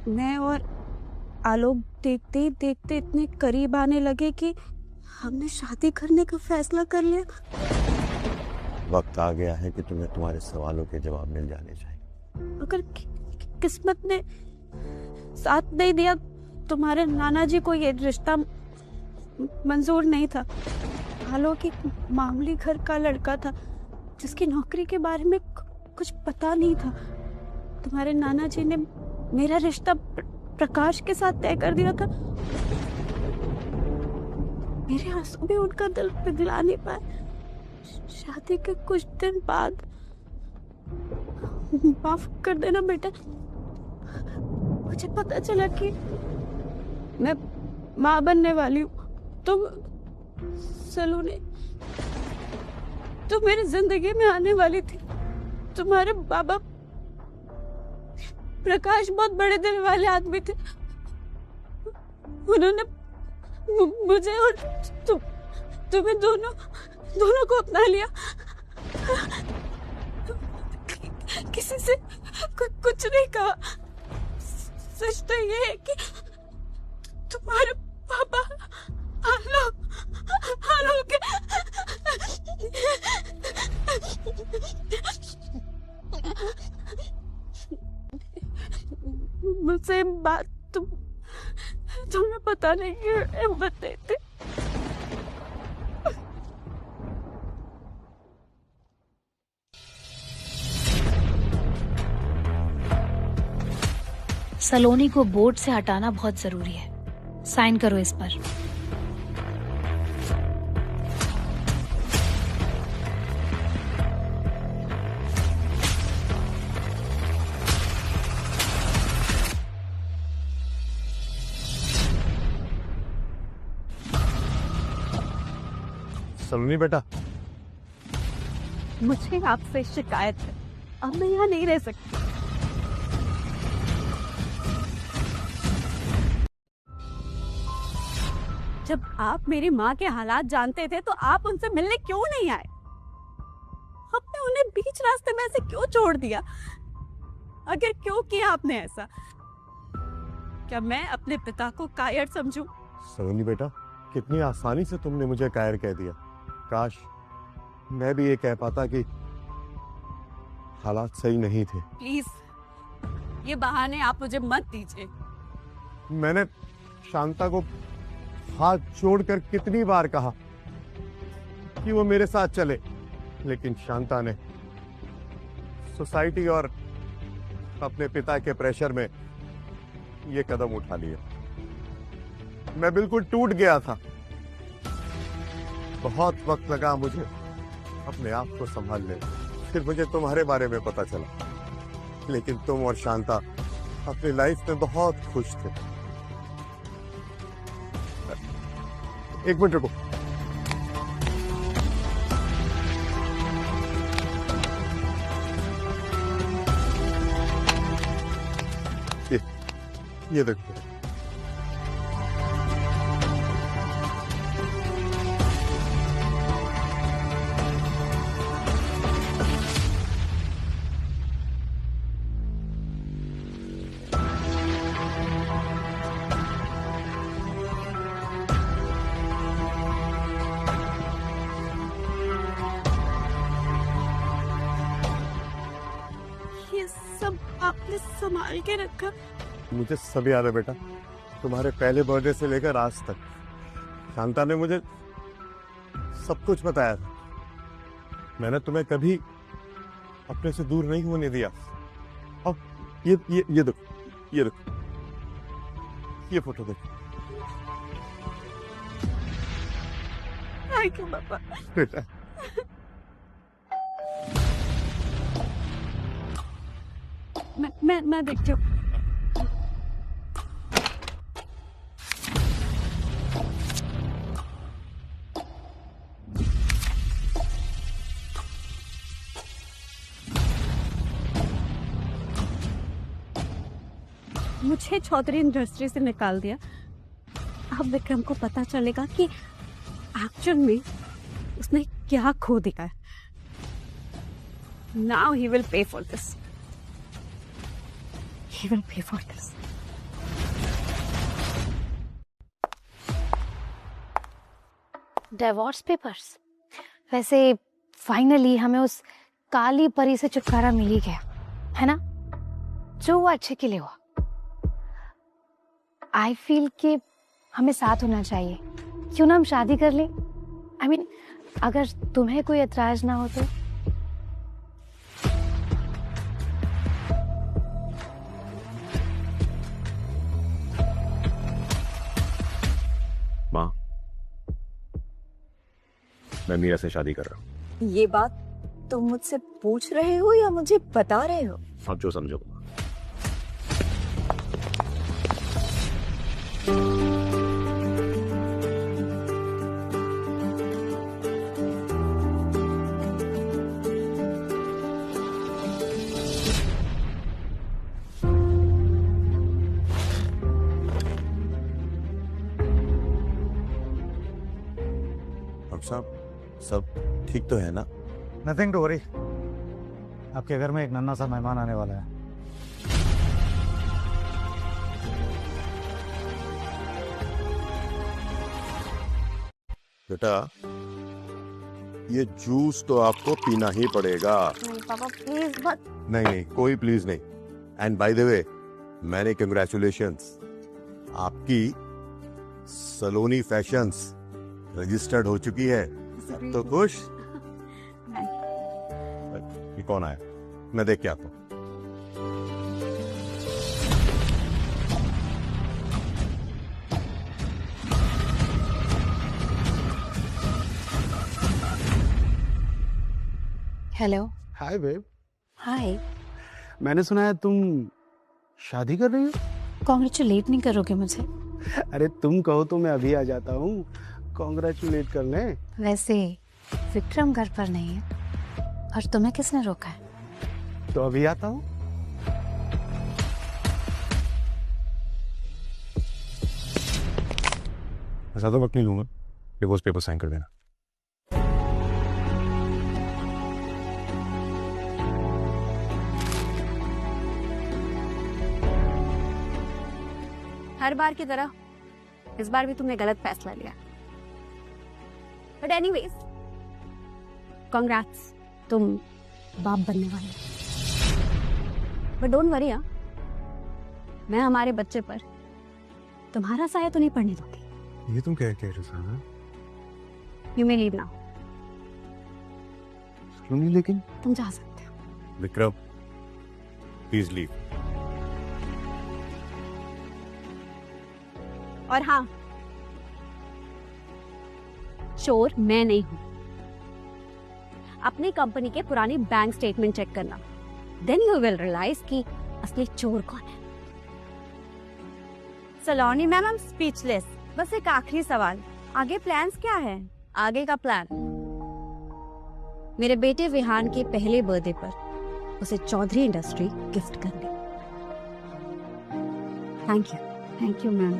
मैं और आलोक देखते ही देखते इतने करीब आने लगे कि हमने शादी करने का फैसला कर लिया। वक्त आ गया है कि तुम्हें तुम्हारे सवालों के जवाब मिल जाने चाहिए। अगर किस्मत ने साथ नहीं दिया, तुम्हारे नाना जी को ये रिश्ता मंजूर नहीं था। आलोक एक मामूली घर का लड़का था जिसकी नौकरी के बारे में कुछ पता नहीं था। तुम्हारे नाना जी ने मेरा रिश्ता प्रकाश के साथ तय कर दिया था। मेरे आंसू भी उनका दिल पिघला नहीं पाए। शादी के कुछ दिन बाद, माफ कर देना बेटा, मुझे पता चला कि मैं माँ बनने वाली हूँ। तुम सलोनी, तुम मेरी जिंदगी में आने वाली थी। तुम्हारे बाबा प्रकाश बहुत बड़े दिल वाले आदमी थे। उन्होंने मुझे और तुम्हें दोनों को अपना लिया। किसी से कुछ नहीं कहा। सच तो ये है कि तुम्हारे पापा आलोक मुझसे बात तुम्हें पता नहीं है बताते। सलोनी को बोर्ड से हटाना बहुत जरूरी है। साइन करो इस पर। सलोनी बेटा, मुझे आपसे शिकायत है। अब मैं यहाँ नहीं रह सकती। जब आप मेरी माँ के हालात जानते थे तो आप उनसे मिलने क्यों नहीं आए? आपने उन्हें बीच रास्ते में ऐसे क्यों छोड़ दिया? अगर क्यों किया आपने ऐसा? क्या मैं अपने पिता को कायर समझूं? सलोनी बेटा, कितनी आसानी से तुमने मुझे कायर कह दिया। काश मैं भी ये कह पाता कि हालात सही नहीं थे। प्लीज, ये बहाने आप मुझे मत दीजिए। मैंने शांता को हाथ जोड़कर कितनी बार कहा कि वो मेरे साथ चले, लेकिन शांता ने सोसाइटी और अपने पिता के प्रेशर में ये कदम उठा लिया। मैं बिल्कुल टूट गया था। बहुत वक्त लगा मुझे अपने आप को संभालने। फिर मुझे तुम्हारे बारे में पता चला, लेकिन तुम और शांता अपनी लाइफ में बहुत खुश थे। एक मिनट रुको। ये देखो, ये सब आपने संभाल के रखा। मुझे सब याद है बेटा, तुम्हारे पहले बर्थडे से लेकर आज तक शांता ने मुझे सब कुछ बताया था। मैंने तुम्हें कभी अपने से दूर नहीं होने दिया। अब ये देखो, ये फोटो देखो। थैंक यू पापा। बेटा मैं देखती हूँ। मुझे चौधरी इंडस्ट्री से निकाल दिया। अब विक्रम को पता चलेगा कि एक्चुअल में उसने क्या खो दिया है। Now he will pay for this. He will pay for this. Divorce papers. वैसे फाइनली हमें उस काली परी से छुटकारा मिल ही गया, है ना? जो हुआ अच्छे के लिए हुआ। आई फील कि हमें साथ होना चाहिए। क्यों ना हम शादी कर लें? I mean, अगर तुम्हें कोई एतराज ना हो तो। माँ, मैं मीरा से शादी कर रहा हूँ। ये बात तुम मुझसे पूछ रहे हो या मुझे बता रहे हो? आप जो समझो। साहब, सब ठीक तो है ना? Nothing to worry. आपके घर में एक नन्हा सा मेहमान आने वाला है। बेटा, ये जूस तो आपको पीना ही पड़ेगा। नहीं पापा प्लीज मत। नहीं, कोई प्लीज नहीं। एंड बाय द वे, मैंने कंग्रेचुलेशंस, आपकी सलोनी फैशंस रजिस्टर्ड हो चुकी है। सब तो खुश? ये कौन आया? मैं देख के आता हूँ। हेलो। हाय बेब। हाय। मैंने सुना है तुम शादी कर रही हो? कॉन्ग्रेचुलेट नहीं करोगे मुझे? अरे तुम कहो तो मैं अभी आ जाता हूँ कॉन्ग्रेचुलेट करने। वैसे विक्रम घर पर नहीं है, और तुम्हें किसने रोका है? तो अभी आता हूँ। ज्यादा वक्त नहीं लूंगा, डिवोर्स पेपर साइन कर देना। हर बार की तरह इस बार भी तुमने गलत फैसला लिया। बट एनीवेज, कांग्रेट्स, तुम बाप बनने वाले हो। बट डोंट वरी, मैं हमारे बच्चे पर तुम्हारा साया तो नहीं पड़ने दूंगी। ये तुम क्या कह रहे हो? You may leave now. सुनिए, लेकिन तुम जा सकते हो। Vikram, please leave. और हाँ, चोर मैं नहीं हूं। अपनी कंपनी के पुरानी बैंक स्टेटमेंट चेक करना, देन यू विल रियलाइज कि असली चोर कौन है। सलोनी मैम, I'm स्पीचलेस। बस एक आखिरी सवाल, आगे प्लान्स क्या है? आगे का प्लान, मेरे बेटे विहान के पहले बर्थडे पर उसे चौधरी इंडस्ट्री गिफ्ट करनी। Thank you ma'am.